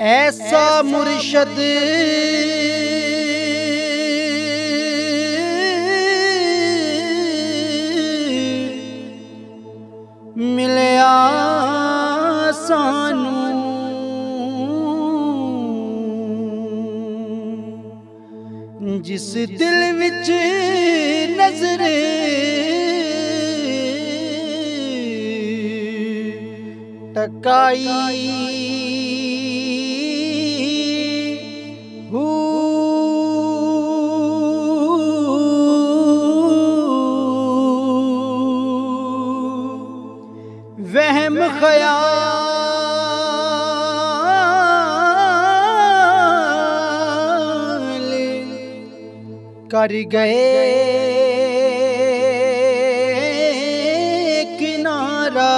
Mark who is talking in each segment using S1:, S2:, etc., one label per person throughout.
S1: ऐसा मुर्शद मिलया सानू जिस दिल विच नजरे टकाई वहम ख्याल कर गए किनारा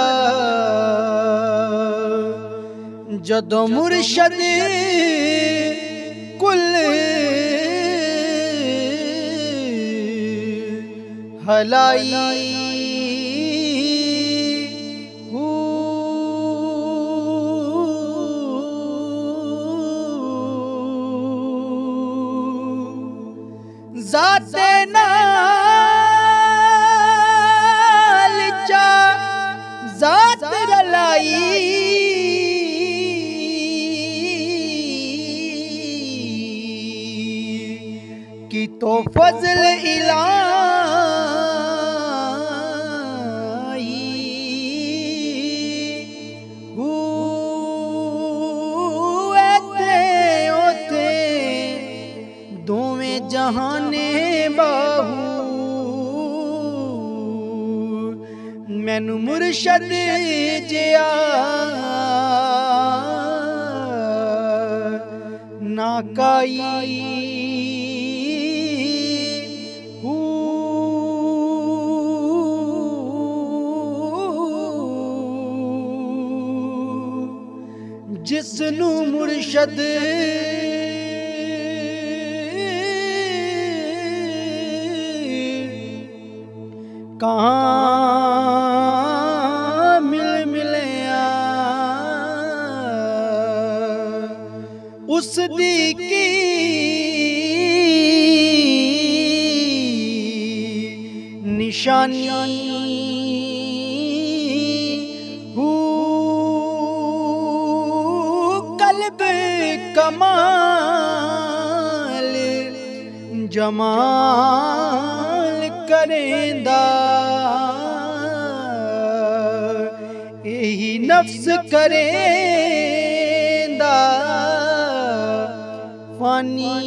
S1: जदों मुर्शद कुल हलाई ज़ाते नाल चा ज़ात रलाई कि तो फज़ल इलाही ओते दोवें जहाने बाहू मैनू मुर्शद जिया नाकाई जिसनू मुर्शद कहाँ मिलया उस दी की निशानी कल्ब कमाल जमाल करेंदा यही नफ्स करेंदा फानी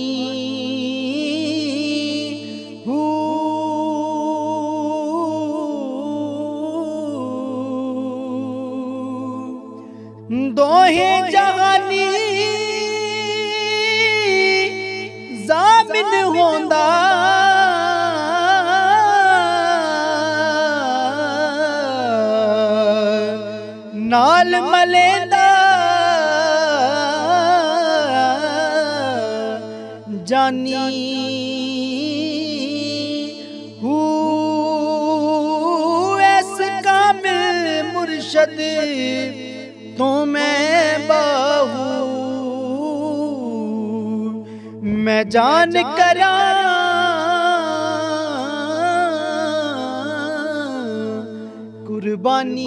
S1: दोहे जहानी जामिन होंदा नाल मलेंदा जानी ऐस कामिल मुर्शद तो मैं बाहू मैं जान करा कुर्बानी